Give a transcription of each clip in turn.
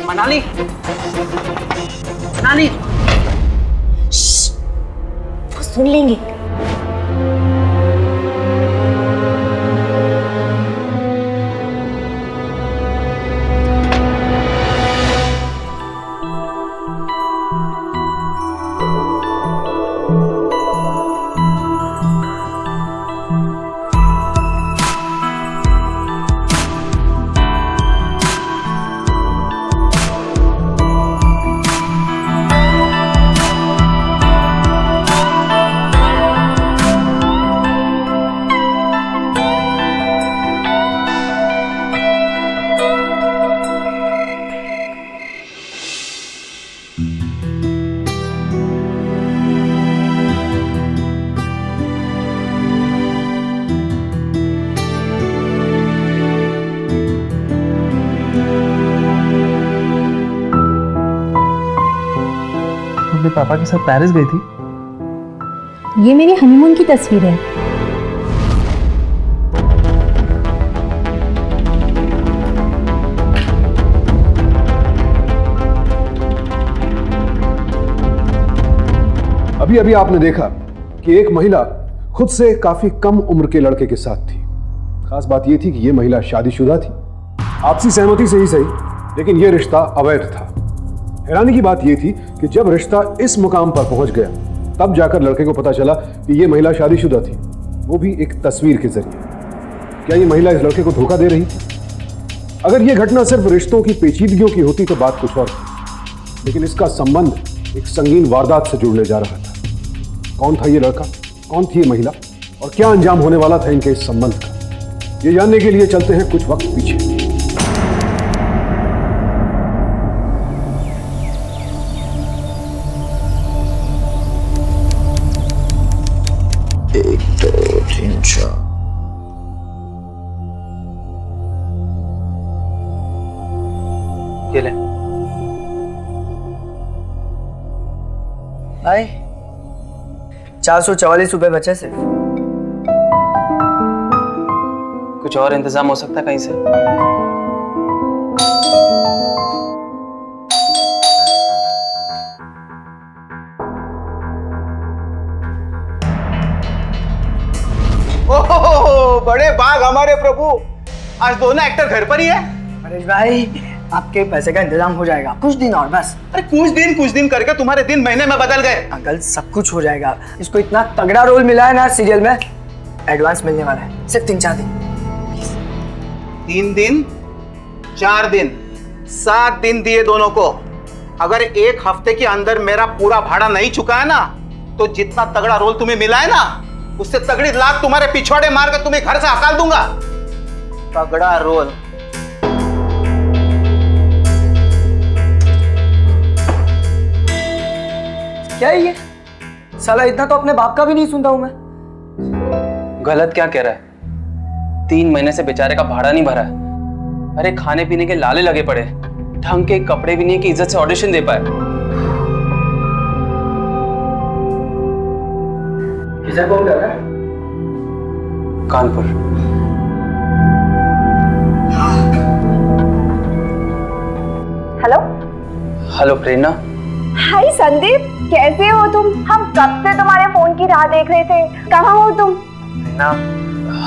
मनाली, मनाली, वो सुन लेंगे। अपने पापा के साथ पेरिस गई थी। ये मेरी हनीमून की तस्वीर है। अभी अभी आपने देखा कि एक महिला खुद से काफी कम उम्र के लड़के के साथ थी। खास बात यह थी कि यह महिला शादीशुदा थी। आपसी सहमति से ही सही, लेकिन यह रिश्ता अवैध था। हैरानी की बात यह थी कि जब रिश्ता इस मुकाम पर पहुंच गया, तब जाकर लड़के को पता चला कि यह महिला शादीशुदा थी, वो भी एक तस्वीर के जरिए। क्या यह महिला इस लड़के को धोखा दे रही थी? अगर यह घटना सिर्फ रिश्तों की पेचीदगियों की होती तो बात कुछ और थी, लेकिन इसका संबंध एक संगीन वारदात से जुड़ने जा रहा था। कौन था ये लड़का, कौन थी ये महिला, और क्या अंजाम होने वाला था इनके इस संबंध का, ये जानने के लिए चलते हैं कुछ वक्त पीछे। एक, दो, तीन, चार। ये ले भाई, 444 रुपए बचे सिर्फ। कुछ और इंतजाम हो सकता है कहीं से? ओहो, बड़े बाग हमारे प्रभु, आज दोनों एक्टर घर पर ही है। परेश भाई, आपके पैसे का इंतजाम हो जाएगा, कुछ दिन और बस। अरे कुछ दिन करके तुम्हारे दिन महीने में बदल गए। अंकल, सब कुछ हो जाएगा। इसको इतना तगड़ा रोल मिला है ना सीरियल में, एडवांस मिलने वाला है, सिर्फ 3-4 दिन। 3 दिन, 4 दिन, 7 दिन दिए दोनों को। अगर 1 हफ्ते के अंदर मेरा पूरा भाड़ा नहीं चुका है ना, तो जितना तगड़ा रोल तुम्हें मिला है ना, उससे तगड़ी लात तुम्हारे पिछवाड़े मार कर तुम्हें घर से हकाल दूंगा। तगड़ा रोल। क्या है ये? साला इतना तो अपने बाप का भी नहीं सुनता हूं मैं। गलत क्या कह रहा है? 3 महीने से बेचारे का भाड़ा नहीं भरा है। अरे खाने पीने के लाले लगे पड़े, ढंग के कपड़े भी नहीं कि इज्जत से ऑडिशन दे पाए। किसे फोन कर रहा है? कानपुर। हेलो हेलो प्रेरणा। हाय संदीप, कैसे हो तुम? हम कब से तुम्हारे फोन की राह देख रहे थे। कहाँ हो तुम? प्रेरणा,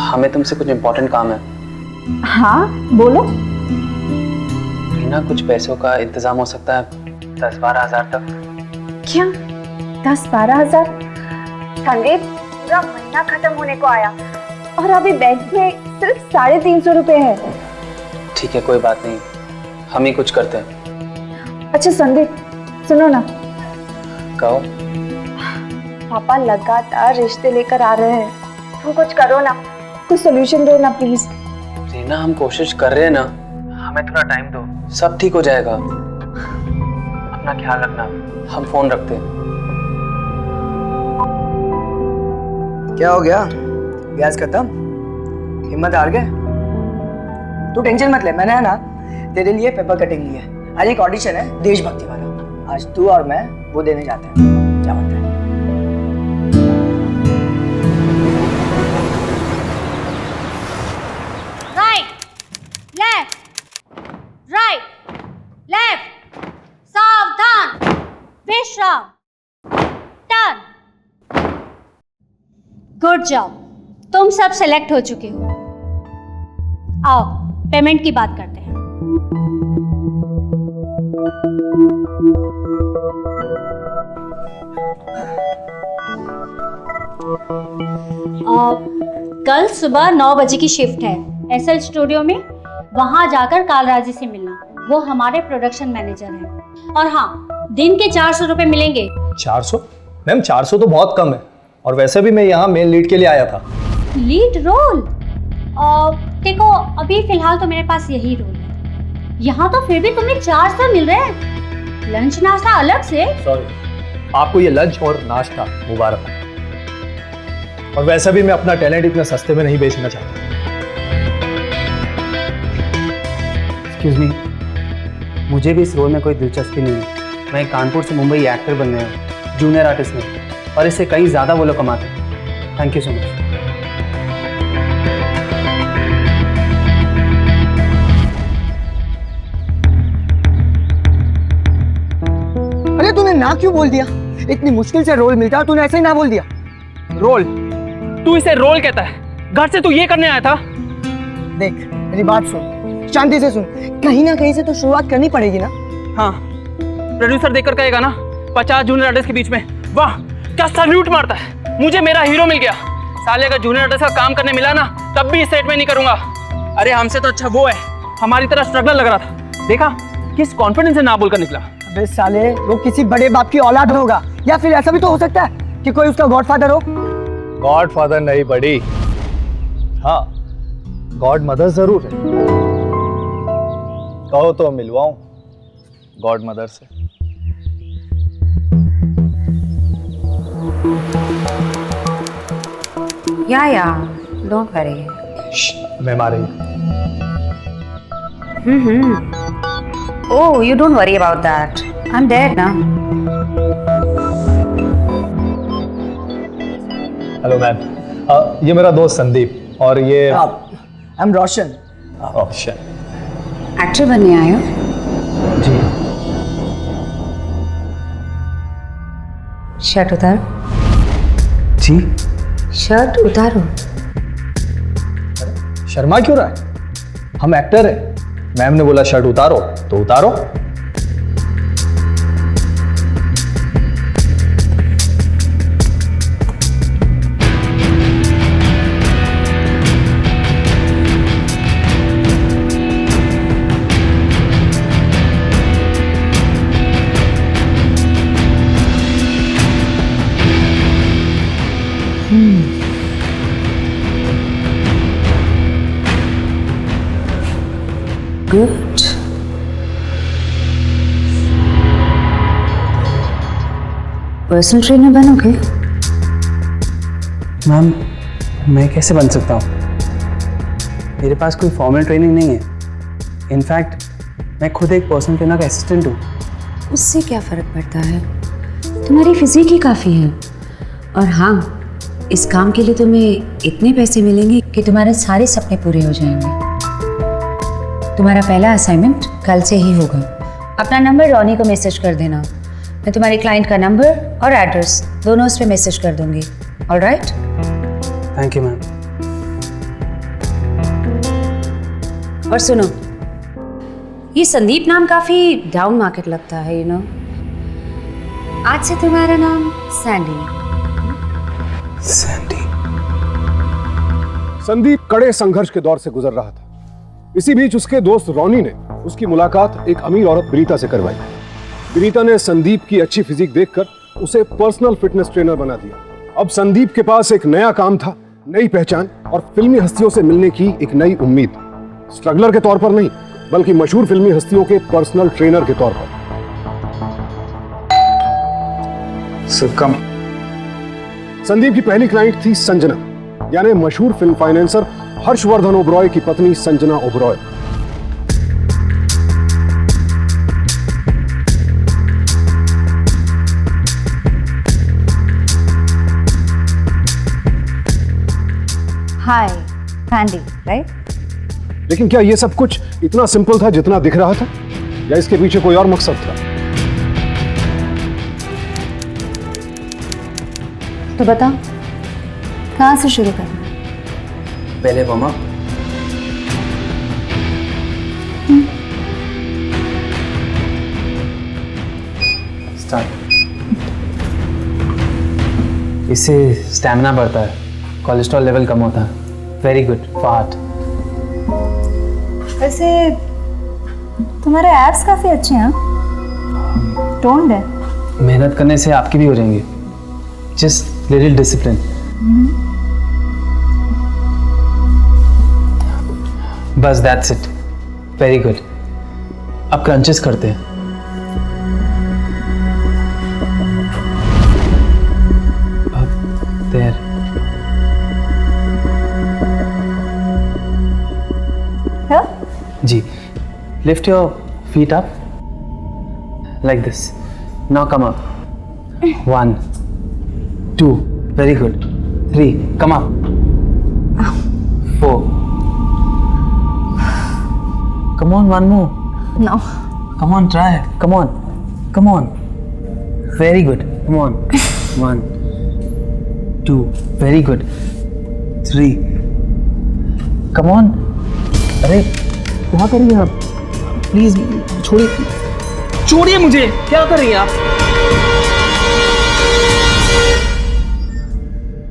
हमें तुमसे कुछ इम्पोर्टेंट काम है। हाँ बोलो। प्रेरणा, कुछ पैसों का इंतजाम हो सकता है? 10-12 हजार तक। क्या 10-12 हजार? संदीप, पूरा महीना खत्म होने को आया और अभी बैंक में सिर्फ 350 रुपए है। ठीक है, कोई बात नहीं, हम ही कुछ करते हैं। अच्छा संदीप, सुनो ना। कहो। पापा लगातार रिश्ते लेकर आ रहे हैं, तुम कुछ करो ना, कुछ सोल्यूशन दो ना प्लीज। प्रेरणा, हम कोशिश कर रहे हैं ना, हमें थोड़ा टाइम दो, सब ठीक हो जाएगा। अपना ख्याल रखना, हम फोन रखते हैं। क्या हो गया? गैस खत्म? हिम्मत हार गए? तू टेंशन मत ले, मैंने है ना तेरे लिए पेपर कटिंग ली है। आज एक ऑडिशन है देशभक्ति वाला, आज तू और मैं वो देने जाते हैं। क्या बोलते हैं? गुड जॉब, तुम सब सेलेक्ट हो चुके हो। आओ पेमेंट की बात करते हैं। कल सुबह 9 बजे की शिफ्ट है एसएल स्टूडियो में। वहां जाकर कालराजी से मिलना, वो हमारे प्रोडक्शन मैनेजर हैं। और हाँ, दिन के 400 रुपए मिलेंगे। 400? मैम 400 तो बहुत कम है, और वैसे भी मैं यहाँ मेन लीड के लिए आया था। Lead role? देखो अभी फिलहाल तो मेरे पास यही रोल है। यहाँ तो फिर भी तुम्हें 400 मिल रहे हैं, लंच नाश्ता अलग से। सॉरी, आपको ये लंच और नाश्ता मुबारक हो। और वैसे भी मैं अपना टैलेंट इतने सस्ते में नहीं बेचना चाहता। एक्सक्यूज मी, मुझे भी इस रोल में कोई दिलचस्पी नहीं है। मैं कानपुर से मुंबई एक्टर बनने आया हूँ, जूनियर आर्टिस्ट में, और इससे कहीं ज़्यादा वो लोग कमाते हैं। Thank you so much. अरे तूने ना क्यों बोल दिया? इतनी मुश्किल से रोल मिलता है, तूने ऐसे ही ना बोल दिया। रोल? तू इसे रोल कहता है? घर से तू ये करने आया था? देख मेरी बात सुन, शांति से सुन। कहीं ना कहीं से तो शुरुआत करनी पड़ेगी ना। हाँ, प्रोड्यूसर देखकर कहेगा ना 50 जूनियर आर्टिस्ट के बीच में, वाह क्या सैल्यूट मारता है, मुझे मेरा हीरो मिल गया। साले अगर जूनियर आर्टिस्ट का काम करने मिला ना, तब भी इस रेट में नहीं करूंगा। अरे हमसे तो अच्छा वो है, हमारी तरह स्ट्रगलर लग रहा था। देखा किस कॉन्फिडेंस से ना बोलकर निकला। अबे साले, वो किसी बड़े बाप की औलाद होगा, या फिर ऐसा भी तो हो सकता है कि कोई उसका गॉडफादर हो। गॉडफादर नहीं बड़ी, हाँ गॉड मदर जरूर है। कहो तो मिलवाऊं गॉड मदर से। या डोंट वरी। मैं मारे। Oh, you don't worry about that. I'm dead now. Hello ma'am, ये मेरा दोस्त संदीप, और ये आई एम रोशन। एक्टर बनने आए हो? जी। शर्ट उतारो। जी? शर्ट उतारो। शर्मा क्यों रहा है? हम एक्टर हैं। मैम ने बोला शर्ट उतारो तो उतारो। गुड। पर्सनल ट्रेनर बनोगे? मैम मैं कैसे बन सकता हूँ? मेरे पास कोई फॉर्मल ट्रेनिंग नहीं है। इनफैक्ट मैं खुद एक पर्सनल ट्रेनर का असिस्टेंट हूँ। उससे क्या फर्क पड़ता है? तुम्हारी फिजिक ही काफी है। और हाँ, इस काम के लिए तुम्हें इतने पैसे मिलेंगे कि तुम्हारे सारे सपने पूरे हो जाएंगे। तुम्हारा पहला असाइनमेंट कल से ही होगा। अपना नंबर रॉनी को मैसेज कर देना। मैं तुम्हारे क्लाइंट का नंबर और एड्रेस दोनों उस पर मैसेज कर दूंगी। ऑलराइट? Thank you ma'am. और सुनो, ये संदीप नाम काफी डाउन मार्केट लगता है, यू नो। आज से तुम्हारा नाम सैंडी। सैंडी? संदीप कड़े संघर्ष के दौर से गुजर रहा था। इसी बीच उसके दोस्त रॉनी ने उसकी मुलाकात एक अमीर औरत विनीता से करवाई। विनीता ने संदीप की अच्छी फिजिक देखकर उसे पर्सनल फिटनेस ट्रेनर बना दिया। अब संदीप के पास एक नया काम था, नई पहचान और फिल्मी हस्तियों से मिलने की एक नई उम्मीद। स्ट्रगलर के तौर पर नहीं, बल्कि मशहूर फिल्मी हस्तियों के पर्सनल ट्रेनर के तौर पर। संदीप की पहली क्लाइंट थी संजना, यानी मशहूर फिल्म फाइनेंसर हर्षवर्धन ओबरॉय की पत्नी संजना ओबरॉय। हाय सैंडी, राइट? लेकिन क्या यह सब कुछ इतना सिंपल था जितना दिख रहा था, या इसके पीछे कोई और मकसद था? तो बताओ, कहाँ से शुरू करना? पहले मम्मा स्टार्ट। इससे स्टैमिना बढ़ता है, कोलेस्ट्रॉल लेवल कम होता है। Very good for heart. वैसे तुम्हारे एब्स काफी अच्छे हैं, टोन्ड है। मेहनत करने से आपकी भी हो जाएंगे, जस्ट लिटिल डिसिप्लिन। बस दैट्स इट। Very good. अब क्रंचेस करते हैं। देयर। जी, lift your feet up like this. Now come up. 1, 2, very good. 3, come up. 4. Come on, one more. No. Come on, try. Come on. Come on. Very good. Come on. 1, 2, very good. 3. Come on. अरे क्या कर रही हैं आप? Please छोड़िए, छोड़िए मुझे। क्या कर रही हैं आप?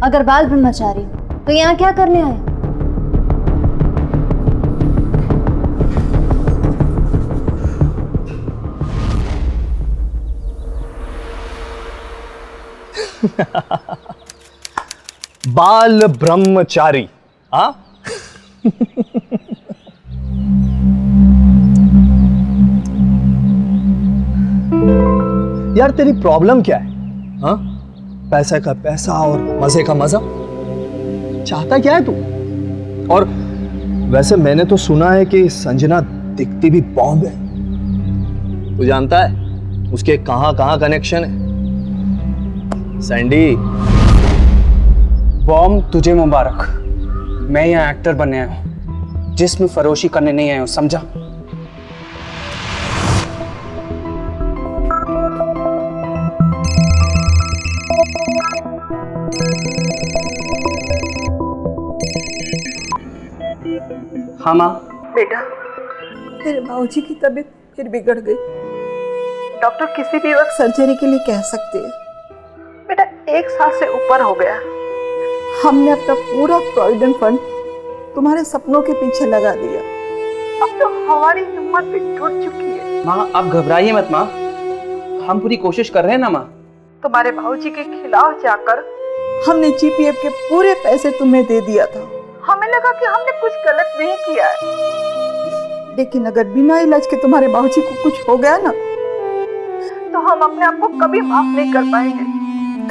अगर बाल ब्रह्मचारी तो यहाँ क्या करने आए? बाल ब्रह्मचारी? हाँ, यार तेरी प्रॉब्लम क्या है? हाँ, पैसा का पैसा और मजे का मजा। चाहता क्या है तू? और वैसे मैंने तो सुना है कि संजना दिखती भी बॉम्ब है। तू जानता है उसके कहां कहां कनेक्शन है? सैंडी, बॉम्ब तुझे मुबारक। मैं यहाँ एक्टर बनने आया हूँ, जिस्म फरोशी करने नहीं आया हूँ, समझा? हाँ माँ। बेटा, तेरे बाबूजी की तबीयत फिर बिगड़ गई। डॉक्टर किसी भी वक्त सर्जरी के लिए कह सकते हैं। बेटा, 1 साल से ऊपर हो गया। हमने अपना पूरा प्रोविडेंट फंड तुम्हारे सपनों के पीछे लगा दिया। अब तो हमारी हिम्मत भी टूट चुकी है। माँ आप घबराइए मत माँ, हम पूरी कोशिश कर रहे हैं ना माँ। तुम्हारे बाबूजी के खिलाफ जाकर हमने जीपीएफ के पूरे पैसे तुम्हें दे दिया था। हमें लगा कि हमने कुछ गलत नहीं किया है, लेकिन अगर बिना इलाज के तुम्हारे बाबूजी को कुछ हो गया ना, तो हम अपने आप को कभी माफ नहीं कर पाएंगे,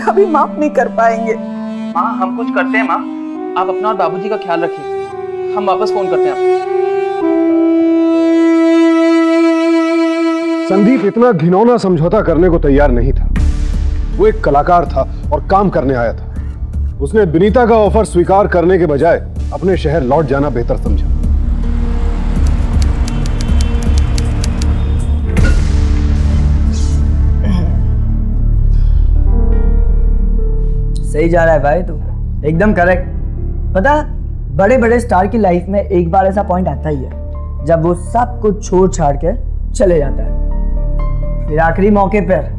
कभी माफ नहीं कर पाएंगे। माँ हम कुछ करते हैं माँ, आप अपना और बाबूजी का ख्याल रखिए। हम वापस फोन करते हैं आपको। संदीप इतना घिनौना समझौता करने को तैयार नहीं था। वो एक कलाकार था और काम करने आया था। उसने विनीता का ऑफर स्वीकार करने के बजाय अपने शहर लौट जाना बेहतर समझा। सही जा रहा है भाई तू, एकदम करेक्ट। पता, बड़े बड़े स्टार की लाइफ में एक बार ऐसा पॉइंट आता ही है जब वो सब कुछ छोड़ छाड़ के चले जाता है। फिर आखिरी मौके पर,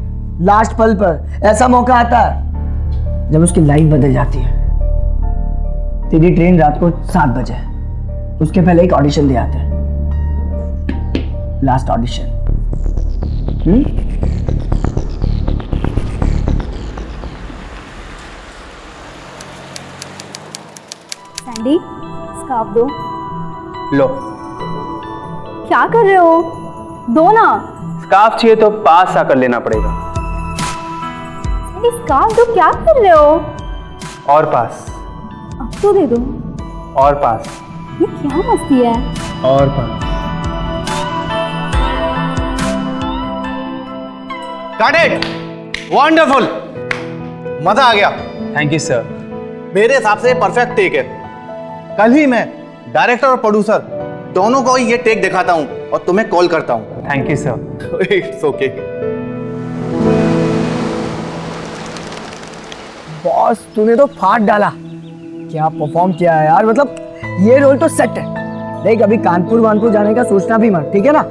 लास्ट पल पर ऐसा मौका आता है जब उसकी लाइफ बदल जाती है। तेरी ट्रेन रात को 7 बजे, उसके पहले एक ऑडिशन दे आते हैं, लास्ट ऑडिशन। सैंडी, स्कार्फ दो। लो, क्या कर रहे हो? दो ना। स्कार्फ चाहिए तो पास आकर लेना पड़ेगा। सैंडी, स्कार्फ दो, क्या कर रहे हो? और पास। अब तो दे दो। और पास। ये क्या मस्ती है? और पास। गॉट इट, वंडरफुल, मजा आ गया। Thank you sir. मेरे हिसाब से परफेक्ट टेक है। कल ही मैं डायरेक्टर और प्रोड्यूसर दोनों को ये टेक दिखाता हूं और तुम्हें कॉल करता हूं। Thank you sir. It's okay. Boss, तूने तो फाड़ डाला। क्या परफॉर्म किया है यार, मतलब ये रोल तो सेट है। देख अभी कानपुर वानपुर जाने का सोचना भी मत, ठीक है ना?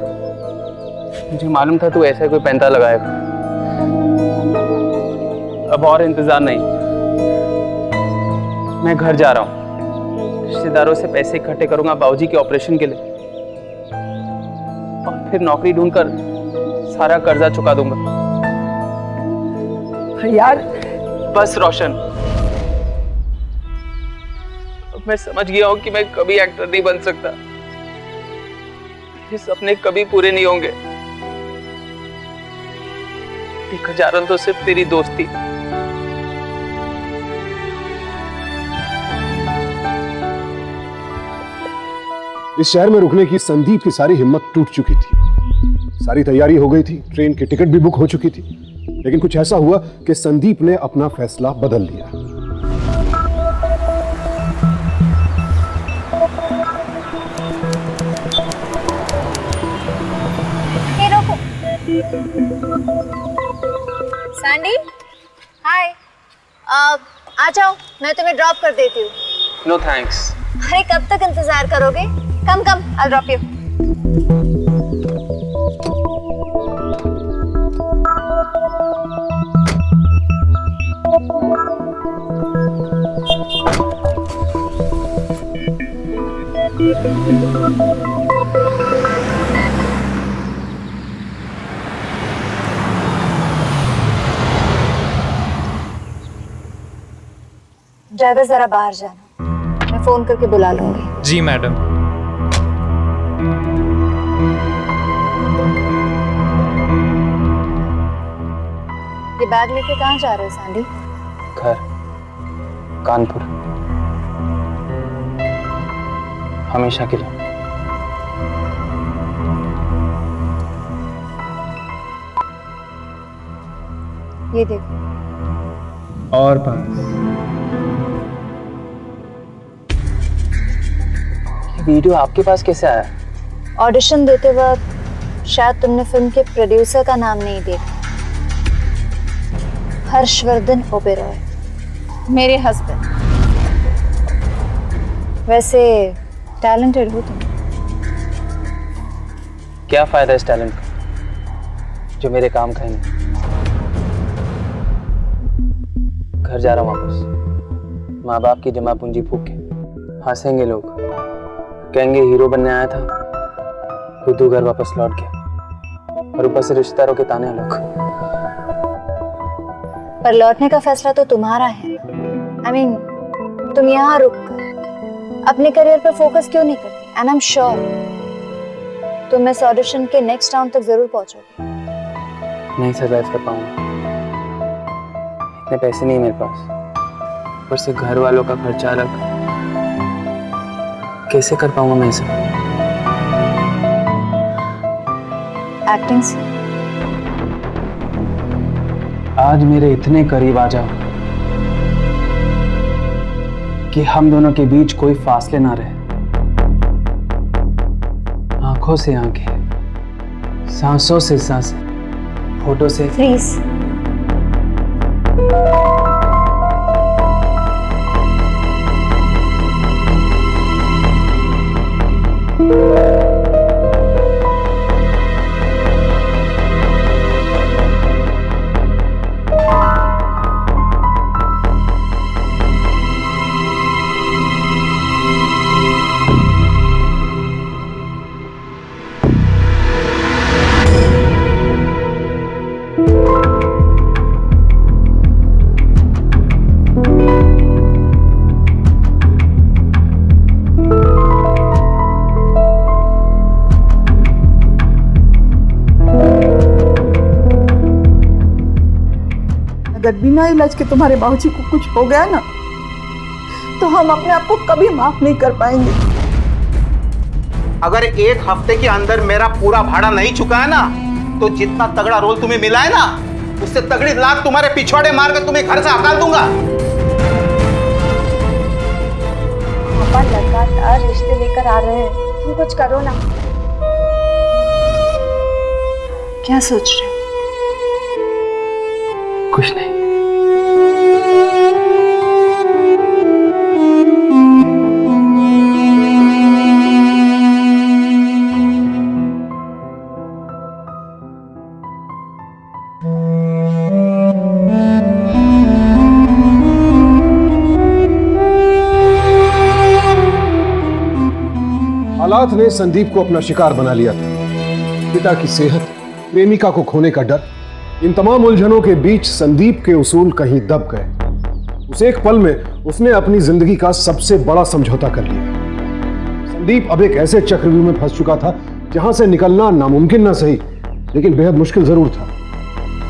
मुझे मालूम था तू ऐसा कोई पैंता लगाएगा। अब और इंतजार नहीं, मैं घर जा रहा हूँ, रिश्तेदारों से पैसे इकट्ठे करूंगा बाबूजी के ऑपरेशन के लिए, और फिर नौकरी ढूंढकर सारा कर्जा चुका दूंगा। यार बस रोशन, अब मैं समझ गया हूं कि मैं कभी एक्टर नहीं बन सकता, ये सपने कभी पूरे नहीं होंगे। 1000 तो सिर्फ तेरी दोस्ती। इस शहर में रुकने की संदीप की सारी हिम्मत टूट चुकी थी। सारी तैयारी हो गई थी, ट्रेन की टिकट भी बुक हो चुकी थी, लेकिन कुछ ऐसा हुआ कि संदीप ने अपना फैसला बदल लिया। सैंडी, हाय। आ जाओ, मैं तुम्हें ड्रॉप कर देती हूँ। No thanks. अरे कब तक इंतजार करोगे? Come come, I drop you. Driver जरा बाहर जाना, मैं फोन करके बुला लूंगी। जी मैडम। ये बैग लेके कहाँ जा रहे हो सैंडी? घर, कानपुर, हमेशा के लिए। ये देखो। और पास वीडियो आपके पास कैसे आया? ऑडिशन देते वक्त शायद तुमने फिल्म के प्रोड्यूसर का नाम नहीं देखा। हर्षवर्धन ओबेरॉय, मेरे हस्बैंड। वैसे टैलेंटेड हो तुम। क्या फायदा इस टैलेंट का जो मेरे काम का ही नहीं। घर जा रहा हूँ वापस, माँ बाप की जमा पूंजी फूक के। हंसेंगे लोग, कहेंगे हीरो बनने आया था, बुद्धू घर वापस लौट गया, और ऊपर से रिश्तेदारों के ताने अलग। पर लौटने का फैसला तो तुम्हारा है। I mean, तुम यहाँ रुक कर अपने करियर पर फोकस क्यों नहीं करते? एंड आई एम श्योर तुम इस ऑडिशन के नेक्स्ट राउंड तक जरूर पहुंचोगे। नहीं सरवाइव कर पाऊंगा, इतने पैसे नहीं है मेरे पास, ऊपर से घर वालों का खर्चा अलग। कैसे कर पाऊंगा मैं इसे? एक्टिंग से। आज मेरे इतने करीब आ जाओ कि हम दोनों के बीच कोई फासले ना रहे। आंखों से आंखें, सांसों से सांसें, होठों से फ्रीज। अगर बिना इलाज के तुम्हारे बाबूजी को कुछ हो गया ना, तो हम अपने आप को कभी माफ नहीं कर पाएंगे। अगर 1 हफ्ते के अंदर मेरा पूरा भाड़ा नहीं चुका है ना, तो जितना तगड़ा रोल तुम्हें मिला है ना, उससे तगड़ी लात तुम्हारे पिछवाड़े मार कर तुम्हें घर से हकाल दूंगा। पापा लगातार रिश्ते लेकर आ रहे हैं, तुम कुछ करो ना। क्या सोच रहे हो? कुछ नहीं। हालात ने संदीप को अपना शिकार बना लिया था। पिता की सेहत, प्रेमिका को खोने का डर, इन तमाम उलझनों के बीच संदीप के उसूल कहीं दब गए। उस एक पल में उसने अपनी जिंदगी का सबसे बड़ा समझौता कर लिया। संदीप अब एक ऐसे चक्रव्यूह में फंस चुका था जहां से निकलना नामुमकिन ना सही, लेकिन बेहद मुश्किल जरूर था।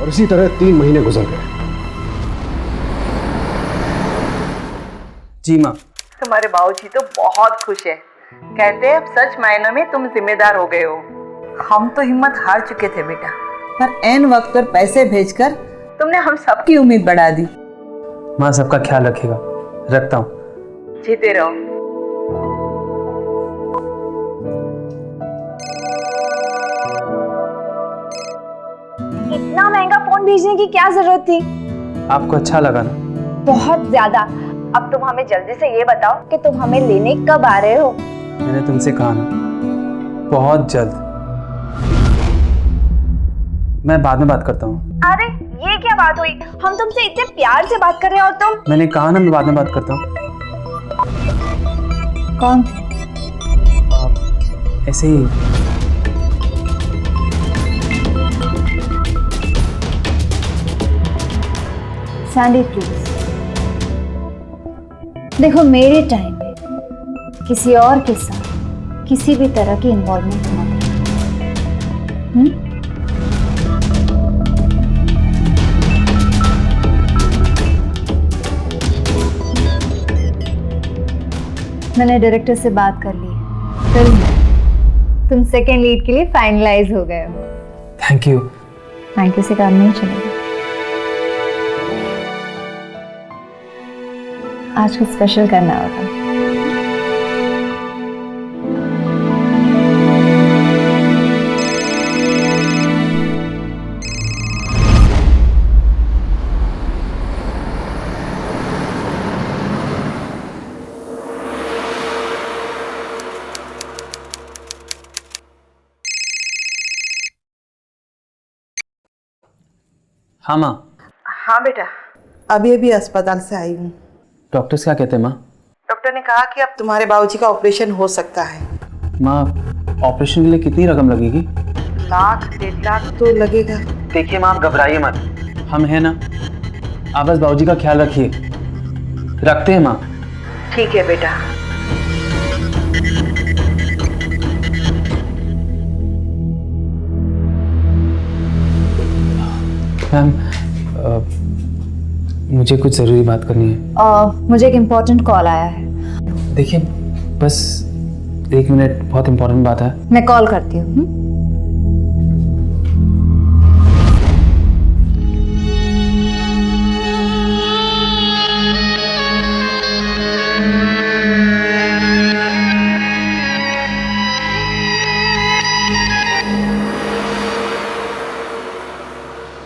और इसी तरह 3 महीने गुजर गए। जी माँ। तुम्हारे बाबूजी तो बहुत खुश है, कहते हैं अब सच मायनों में तुम जिम्मेदार हो गए हो। हम तो हिम्मत हार चुके थे बेटा, पर ऐन वक्त पर पैसे भेजकर तुमने हम सबकी उम्मीद बढ़ा दी। माँ सबका ख्याल रखिएगा, रखता हूँ। जीते रहो। इतना महंगा फोन भेजने की क्या जरूरत थी? आपको अच्छा लगा ना? बहुत ज्यादा। अब तुम हमें जल्दी से ये बताओ कि तुम हमें लेने कब आ रहे हो? मैंने तुमसे कहा ना, बहुत जल्द। मैं बाद में बात करता हूँ। अरे ये क्या बात हुई? हम तुमसे इतने प्यार से बात कर रहे हैं और तुम। मैंने कहा ना, मैं बाद में बात करता हूँ। कौन थे? ऐसे ही। सैंडी प्लीज देखो, मेरे टाइम में किसी और के साथ किसी भी तरह की इन्वॉल्वमेंट मत करना। मैंने डायरेक्टर से बात कर ली है, फिल्म तुम सेकेंड लीड के लिए फाइनलाइज हो गए हो। Thank you. थैंक यू से काम नहीं चलेगा। आज कुछ स्पेशल करना होगा। हाँ माँ। हाँ बेटा, अभी अभी अस्पताल से आई हूँ। डॉक्टर्स क्या कहते हैं माँ? डॉक्टर ने कहा कि अब तुम्हारे बाबूजी का ऑपरेशन हो सकता है। माँ, ऑपरेशन के लिए कितनी रकम लगेगी? 1 लाख 1.5 लाख तो लगेगा। देखिए माँ, आप घबराइए मत, हम हैं ना। आप बस बाबूजी का ख्याल रखिए। रखते हैं माँ। ठीक है बेटा। मैम, मुझे कुछ ज़रूरी बात करनी है। मुझे एक इम्पोर्टेंट कॉल आया है। देखिए, बस 1 मिनट, बहुत इम्पोर्टेंट बात है। मैं कॉल करती हूँ।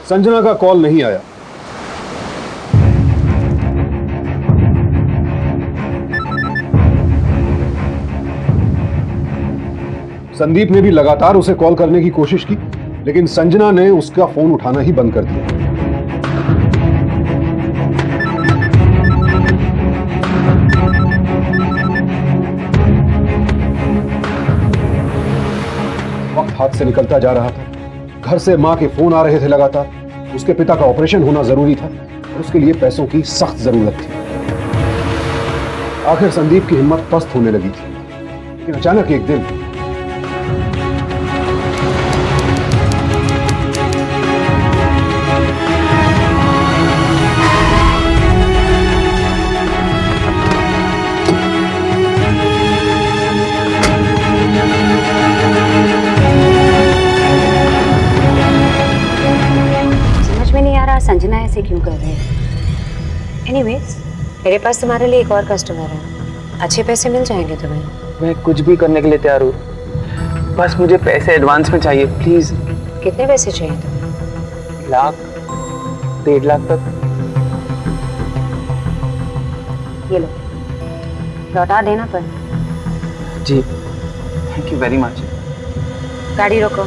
संजना का कॉल नहीं आया। संदीप ने भी लगातार उसे कॉल करने की कोशिश की, लेकिन संजना ने उसका फोन उठाना ही बंद कर दिया। वक्त हाथ से निकलता जा रहा था। घर से मां के फोन आ रहे थे लगातार। उसके पिता का ऑपरेशन होना जरूरी था और उसके लिए पैसों की सख्त जरूरत थी। आखिर संदीप की हिम्मत पस्त होने लगी थी, लेकिन अचानक एक दिन संजना ऐसे क्यों कर रहे हैं? एनीवेज, मेरे पास तुम्हारे लिए एक और कस्टमर है। अच्छे पैसे मिल जाएंगे तुम्हें। मैं कुछ भी करने के लिए तैयार हूँ, बस मुझे पैसे एडवांस में चाहिए प्लीज। कितने पैसे चाहिए तुम्हें? 1 लाख 1.5 लाख तक। ये लो, लौटा देना पर। जी, थैंक यू वेरी मच। गाड़ी रोको।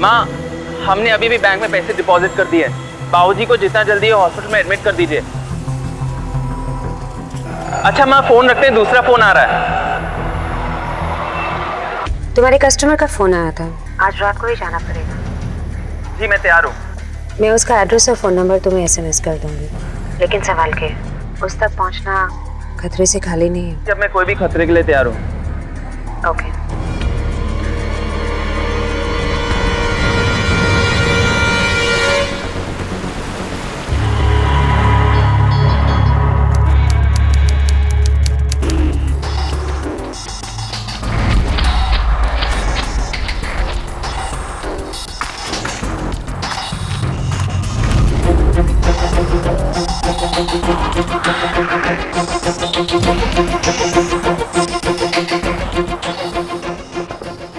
माँ, हमने अभी भी बैंक में पैसे डिपॉजिट कर दिए। बाबूजी को जितना जल्दी हो हॉस्पिटल में एडमिट कर दीजिए। अच्छा माँ, फोन रखते हैं, दूसरा फोन आ रहा है। तुम्हारे कस्टमर का फोन आया था, आज रात को ही जाना पड़ेगा। जी मैं तैयार हूँ। मैं उसका एड्रेस और फ़ोन नंबर तुम्हें SMS कर दूंगी, लेकिन सवाल के उस तक पहुंचना खतरे से खाली नहीं है। जब मैं कोई भी खतरे के लिए तैयार हूँ। ओके।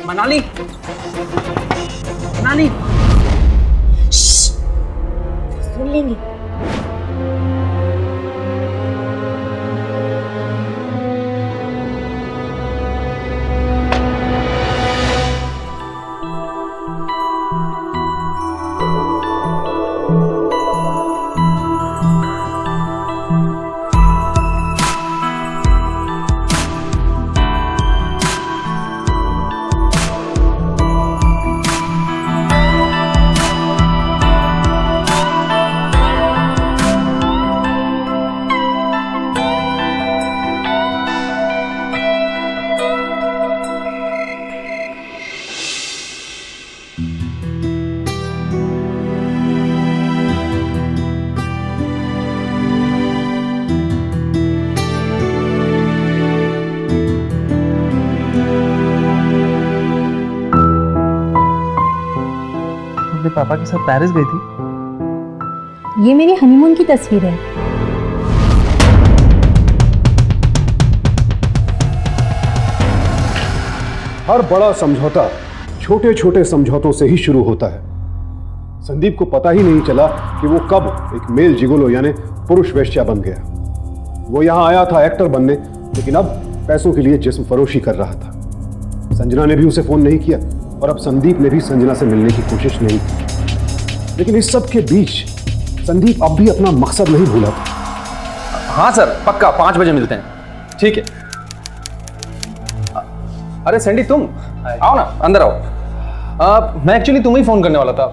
मनाली, मनाली, सुन लेंगे। अपने पापा के साथ पेरिस गई थी। ये मेरी हनीमून की तस्वीर है। हर बड़ा समझौता छोटे छोटे समझौतों से ही शुरू होता है। संदीप को पता ही नहीं चला कि वो कब एक मेल जिगोलो यानी पुरुष वेश्या बन गया। वो यहाँ आया था एक्टर बनने, लेकिन अब पैसों के लिए जिस्म फरोशी कर रहा था। संजना ने भी उसे फोन नहीं किया और अब संदीप ने भी संजना से मिलने की कोशिश नहीं की। लेकिन इस सब के बीच संदीप अब भी अपना मकसद नहीं भूला था। हाँ सर, पक्का 5 बजे मिलते हैं। ठीक है। अरे सैंडी, तुम आओ ना, अंदर आओ। मैं एक्चुअली तुम्हें ही फोन करने वाला था,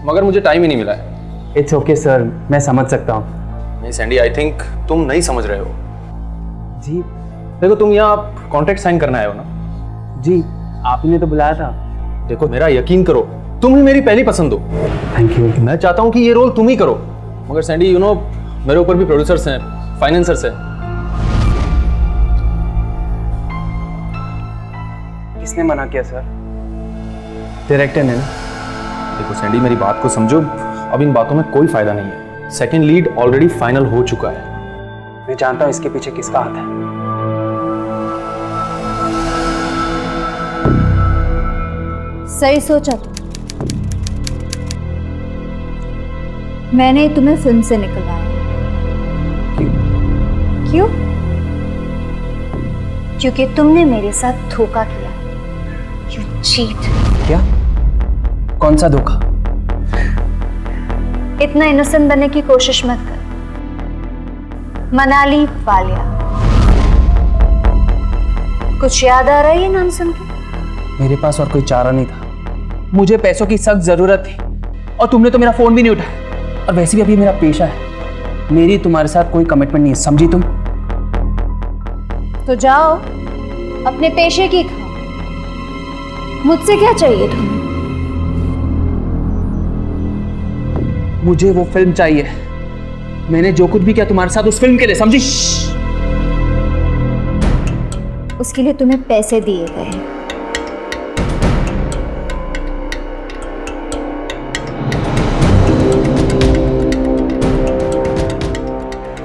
मगर मुझे टाइम ही नहीं मिला है। इट्स ओके सर, मैं समझ सकता हूँ। नहीं सैंडी, आई थिंक तुम नहीं समझ रहे हो। जी देखो, तुम यहाँ कॉन्ट्रैक्ट साइन करना आए हो ना? जी, आपने तो बुलाया था। देखो, मेरा यकीन करो, तुम ही मेरी पहली पसंद हो। Thank you. मैं चाहता हूँ कि ये रोल तुम ही करो, मगर सैंडी यू नो, मेरे ऊपर भी प्रोड्यूसर्स हैं, फाइनेंसर्स हैं। किसने मना किया सर? डायरेक्टर ने ना। देखो सैंडी, मेरी बात को समझो, अब इन बातों में कोई फायदा नहीं है। सेकंड लीड ऑलरेडी फाइनल हो चुका है। मैं जानता हूँ इसके पीछे किसका हाथ है। सही सोचा तुम। मैंने तुम्हें फिल्म से निकलवाया। क्यों? क्योंकि तुमने मेरे साथ धोखा किया। You cheat. क्या? कौन सा धोखा? इतना इनोसेंट बनने की कोशिश मत कर। मनाली वालिया, कुछ याद आ रहा है ये नाम सुन के? मेरे पास और कोई चारा नहीं था। मुझे पैसों की सख्त जरूरत थी और तुमने तो मेरा फोन भी नहीं उठाया। और वैसे भी अभी मेरा पेशा है, मेरी तुम्हारे साथ कोई कमिटमेंट नहीं है, समझी तुम? तो जाओ, अपने पेशे की खाओ। मुझसे क्या चाहिए तुम्हें? मुझे वो फिल्म चाहिए। मैंने जो कुछ भी किया तुम्हारे साथ उस फिल्म के लिए, समझी? उसके लिए तुम्हें पैसे दिए गए हैं।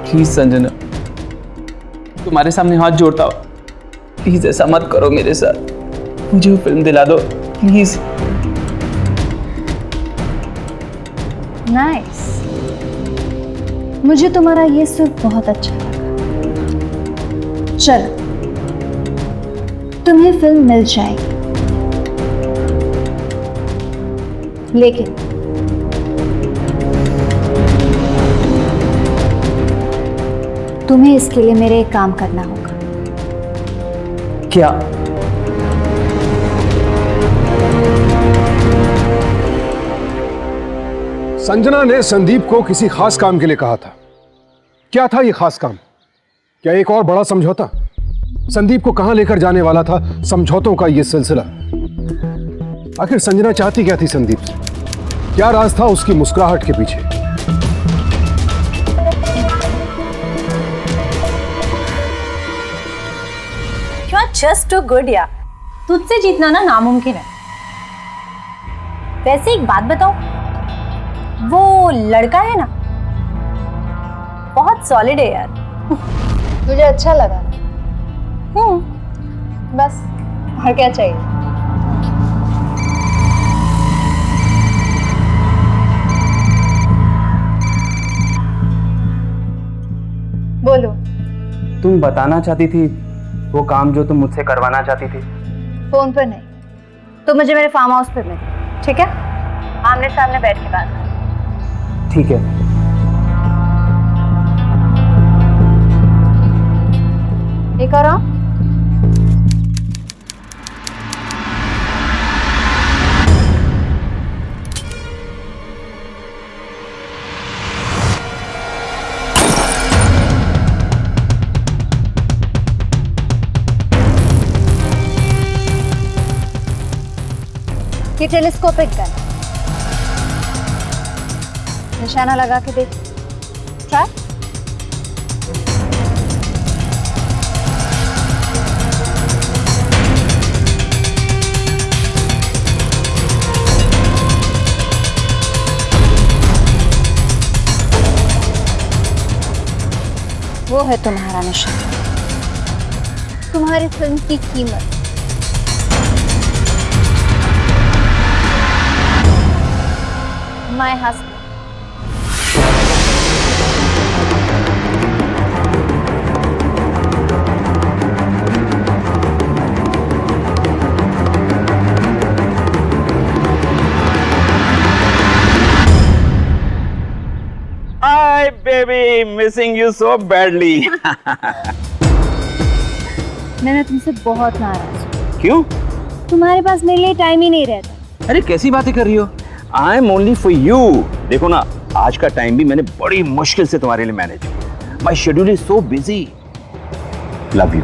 प्लीज संजना, तुम्हारे सामने हाथ जोड़ता हूँ, प्लीज ऐसा मत करो मेरे साथ। मुझे वो फिल्म दिला दो प्लीज। नाइस। मुझे तुम्हारा ये सुर बहुत अच्छा लगा। चलो, तुम्हें फिल्म मिल जाएगी। लेकिन तुम्हें इसके लिए मेरे एक काम करना होगा। क्या? संजना ने संदीप को किसी खास काम के लिए कहा था। क्या था ये खास काम? क्या एक और बड़ा समझौता? संदीप को कहां लेकर जाने वाला था समझौतों का ये सिलसिला? आखिर संजना चाहती क्या थी संदीप से? क्या राज था उसकी मुस्कुराहट के पीछे? You are just too good यार। तुझसे जीतना ना नामुमकिन है। वैसे एक बात बताओ, वो लड़का है ना, बहुत सॉलिड है यार। मुझे अच्छा लगा। बस और क्या चाहिए? बोलो। तुम बताना चाहती थी वो काम जो तुम मुझसे करवाना चाहती थी। फोन पर नहीं, तो मुझे मेरे फार्म हाउस पर मिले, ठीक है? आमने सामने बैठ के बात करें। ठीक है। एक और आओ। ये टेलीस्कोपिक गन, निशाना लगा के देख। ट्राई। वो है तुम्हारा निशाना, तुम्हारी फिल्म की कीमत। My husband. Hi baby, missing you so badly. मैं तुमसे बहुत नाराज हूँ। क्यों? तुम्हारे पास मेरे लिए टाइम ही नहीं रहता। अरे कैसी बातें कर रही हो? I am only for you. देखो ना, आज का टाइम भी मैंने बड़ी मुश्किल से तुम्हारे लिए मैनेज किया। My schedule is so busy. Love you.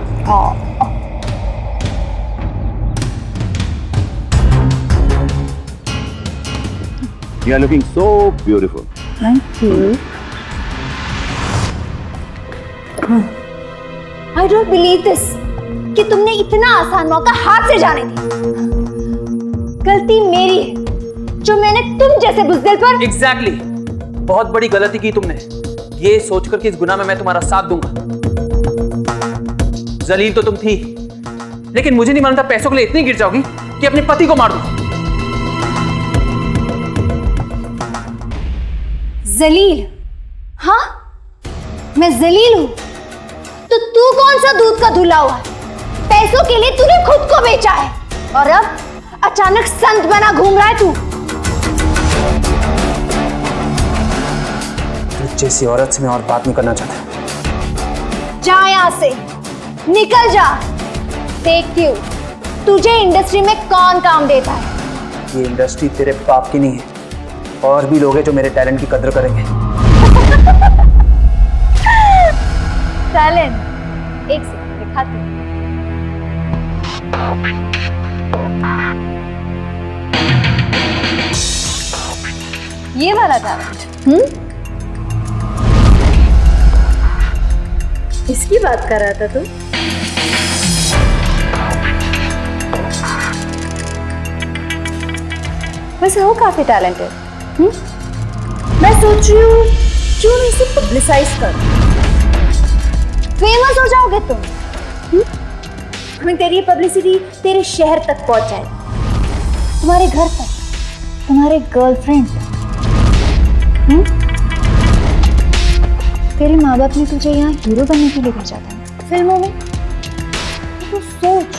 You are looking so beautiful. Thank you. I don't believe this कि तुमने इतना आसान मौका हाथ से जाने दी। गलती मेरी है जो मैंने तुम जैसे बुज़दिल पर। एग्जैक्टली बहुत बड़ी गलती की तुमने, ये सोचकर कि इस गुनाह में मैं तुम्हारा साथ दूंगा। जलील तो तुम थी, लेकिन मुझे नहीं मालूम था पैसों के लिए इतनी गिर जाओगी कि अपने पति को मार दो। जलील? हाँ, मैं जलील हूं? तो तू कौन सा दूध का धुला हुआ है? पैसों के लिए तूने खुद को बेचा है और अब अचानक संत बना घूम रहा है तू। जैसी औरत से मैं और बात नहीं करना चाहता। जा यहां से, निकल जा। देखती हूँ तुझे इंडस्ट्री में कौन काम देता है। ये इंडस्ट्री तेरे बाप की नहीं है, और भी लोग हैं जो मेरे टैलेंट की कदर करेंगे। टैलेंट? एक सेकंड दिखाती हूँ। ये वाला टैलेंट? इसकी बात कर रहा था तू? वैसे हो काफी टैलेंटेड। मैं सोच रही हूँ क्यों नहीं इसे पब्लिसाइज कर, फेमस हो जाओगे तुम। हमें तेरी पब्लिसिटी तेरे शहर तक पहुंच जाएगी, तुम्हारे घर तक, तुम्हारे गर्लफ्रेंड तक। तेरे माँ बाप ने तुझे यहाँ हीरो बनने के लिए भेजा था फिल्मों में। तो सोच,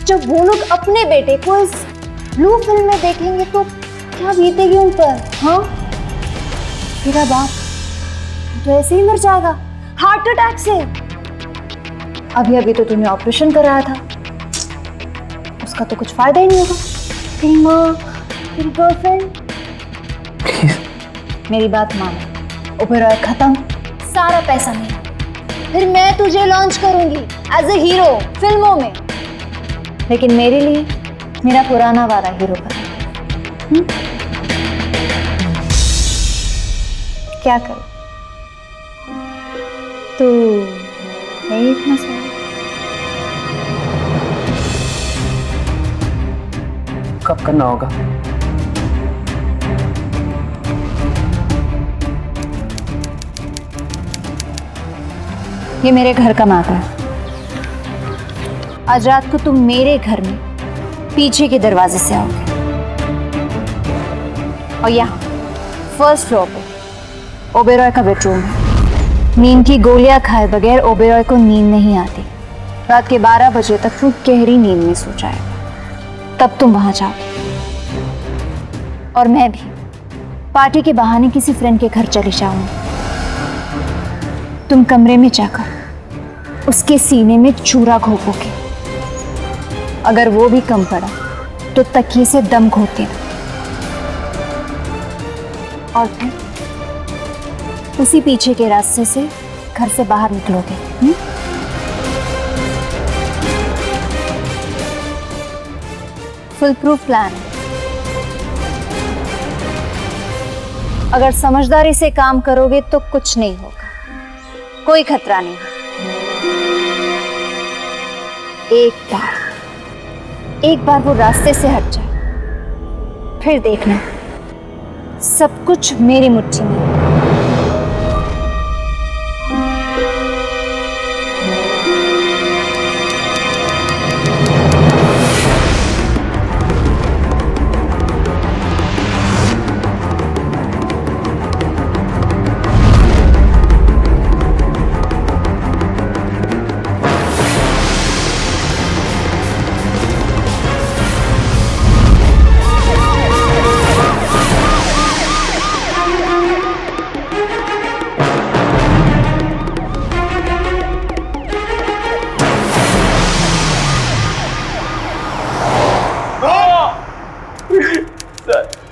जब वो लोग अपने बेटे को इस ब्लू फिल्म में देखेंगे तो क्या बीतेगी उन पर? हाँ, मेरा बाप तो ऐसे ही मर जाएगा हार्ट अटैक से। अभी अभी तो तूने ऑपरेशन कराया था, उसका तो कुछ फायदा ही नहीं होगा। तेरी माँ, तेरी गर्लफ्रेंड, मेरी बात मान, ओबेरॉय खत्म, सारा पैसा मेरा। फिर मैं तुझे लॉन्च करूंगी एज ए हीरो फिल्मों में, लेकिन मेरे लिए मेरा पुराना वाला हीरो बना। क्या करूं? तू नहीं इतना सारा। कब करना होगा? ये मेरे घर का मैटर है। आज रात को तुम मेरे घर में पीछे के दरवाजे से आओगे, और यहाँ फर्स्ट फ्लोर पे ओबेरॉय का बेडरूम है। नींद की गोलियां खाए बगैर ओबेरॉय को नींद नहीं आती। रात के 12 बजे तक वो गहरी नींद में सो जाएगा, तब तुम वहां जाओगे। और मैं भी पार्टी के बहाने किसी फ्रेंड के घर चली जाऊंगी। तुम कमरे में जाकर उसके सीने में चूरा घोपोगे। अगर वो भी कम पड़ा तो तकिए से दम घोट देना, और फिर उसी पीछे के रास्ते से घर से बाहर निकलोगे। फुल प्रूफ प्लान है। अगर समझदारी से काम करोगे तो कुछ नहीं होगा, कोई खतरा नहीं है। एक बार वो रास्ते से हट जाए, फिर देखना सब कुछ मेरी मुट्ठी में है।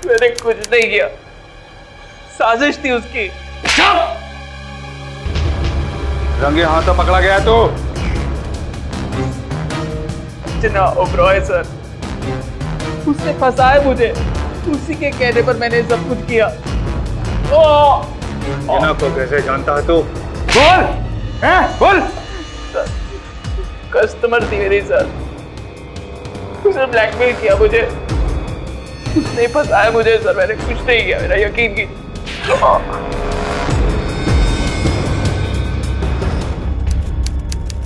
मैंने कुछ नहीं किया, साजिश थी उसकी। रंगे हाथों पकड़ा गया तो जनाब ओबेरॉय सर, उसने फंसाया मुझे, उसी के कहने पर मैंने सब कुछ किया। जना को कैसे जानता है तू? बोल, बोल। सर, कस्टमर थी मेरी सर, उसने ब्लैकमेल किया मुझे, उसने फंसाया मुझे सर, मैंने कुछ नहीं किया, मेरा यकीन की।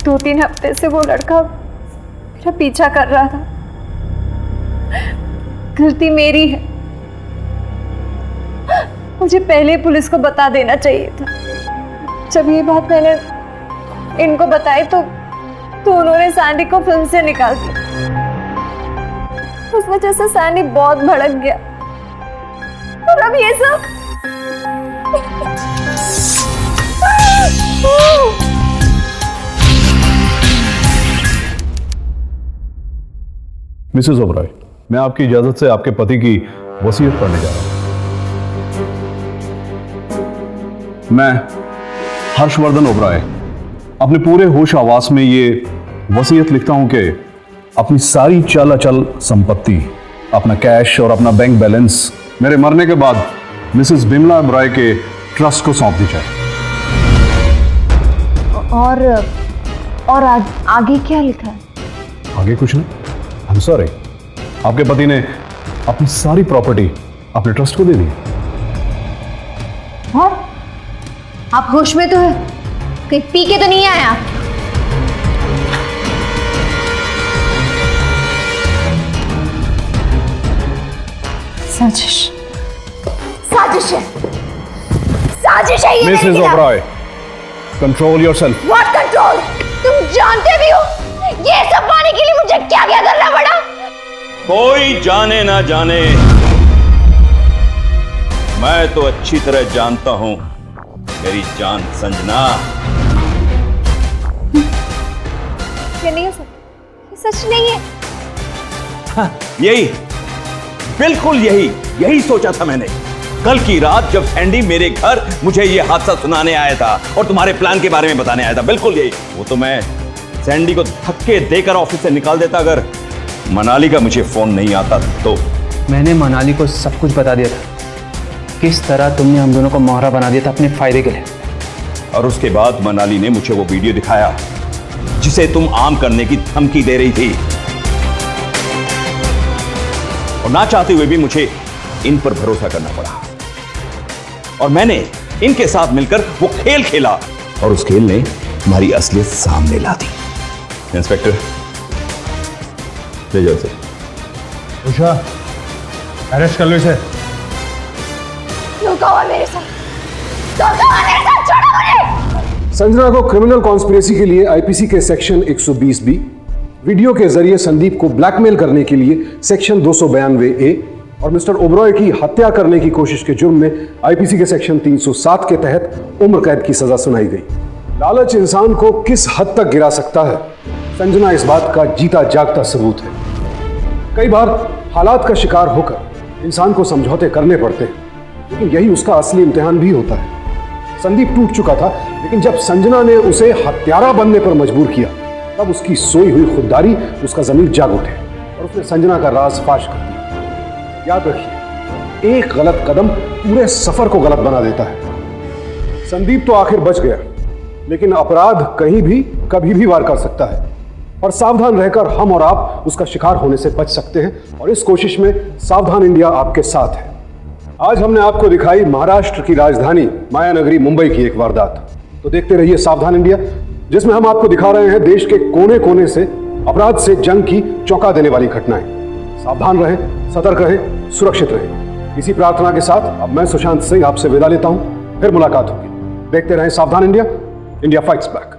2-3 हफ्ते से वो लड़का मेरा पीछा कर रहा था। गलती मेरी है, मुझे पहले पुलिस को बता देना चाहिए था। जब ये बात मैंने इनको बताई तो उन्होंने सैंडी को फिल्म से निकाल दिया। उस वजह से सैंडी बहुत भड़क गया, और अब ये सब। मिसेस ओबेरॉय, मैं आपकी इजाजत से आपके पति की वसीयत पढ़ने जा रहा हूं। मैं हर्षवर्धन ओबेरॉय अपने पूरे होश आवास में ये वसीयत लिखता हूं कि अपनी सारी चाल अचल संपत्ति, अपना कैश और अपना बैंक बैलेंस मेरे मरने के बाद मिसेस बिमला ओबेरॉय के ट्रस्ट को सौंप दी जाए। और आगे क्या लिखा है? आगे कुछ नहीं। I'm sorry, आपके पति ने अपनी सारी प्रॉपर्टी अपने ट्रस्ट को दे दी। और आप होश में तो है, कहीं पी के तो नहीं आए आप? साजिश, साजिश है, साजिश है ये। Mrs Oberoi, control yourself. What control? तुम जानते भी हो ये सब पाने के लिए मुझे क्या क्या करना पड़ा? कोई जाने ना जाने, मैं तो अच्छी तरह जानता हूं मेरी जान संजना। ये नहीं हो सकता, ये सच नहीं है। हाँ, यही, बिल्कुल यही सोचा था मैंने। कल की रात जब सैंडी मेरे घर मुझे ये हादसा सुनाने आया था और तुम्हारे प्लान के बारे में बताने आया था, बिल्कुल यही। वो तो मैं सैंडी को धक्के देकर ऑफिस से निकाल देता अगर मनाली का मुझे फोन नहीं आता तो। मैंने मनाली को सब कुछ बता दिया था, किस तरह तुमने हम दोनों को मोहरा बना दिया था अपने फायदे के लिए। और उसके बाद मनाली ने मुझे वो वीडियो दिखाया जिसे तुम आम करने की धमकी दे रही थी, और ना चाहते हुए भी मुझे इन पर भरोसा करना पड़ा, और मैंने इनके साथ मिलकर वो खेल खेला और उस खेल ने हमारी असलियत सामने ला दी। इंस्पेक्टर, ले जाओ इसे। उषा, अरेस्ट कर लो इसे। रुको मेरे साथ, मेरे साथ छोड़ो मुझे। संजना को क्रिमिनल कॉन्स्पिरेसी के लिए आईपीसी के सेक्शन 120B, वीडियो के जरिए संदीप को ब्लैकमेल करने के लिए सेक्शन 292A और मिस्टर ओबरॉय की हत्या करने की कोशिश के जुर्म में आईपीसी के सेक्शन 307 के तहत उम्र कैद की सजा सुनाई गई। लालच इंसान को किस हद तक गिरा सकता है, संजना इस बात का जीता जागता सबूत है। कई बार हालात का शिकार होकर इंसान को समझौते करने पड़ते हैं, लेकिन यही उसका असली इम्तिहान भी होता है। संदीप टूट चुका था, लेकिन जब संजना ने उसे हत्यारा बनने पर मजबूर किया, तब उसकी सोई हुई खुददारी उसका ज़मीर जाग उठे और उसने संजना का राज फाश कर दिया। याद रखिए, एक गलत कदम पूरे सफर को गलत बना देता है। संदीप तो आखिर बच गया, लेकिन अपराध कहीं भी कभी भी वार कर सकता है, और सावधान रहकर हम और आप उसका शिकार होने से बच सकते हैं, और इस कोशिश में सावधान इंडिया आपके साथ है। आज हमने आपको दिखाई महाराष्ट्र की राजधानी मायानगरी मुंबई की एक वारदात, तो देखते रहिए सावधान इंडिया, जिसमें हम आपको दिखा रहे हैं देश के कोने कोने से अपराध से जंग की चौंका देने वाली घटनाएं। सावधान रहें, सतर्क रहें, सुरक्षित रहें। इसी प्रार्थना के साथ अब मैं सुशांत सिंह आपसे विदा लेता हूं, फिर मुलाकात होगी। देखते रहें सावधान इंडिया, इंडिया फाइट्स बैक।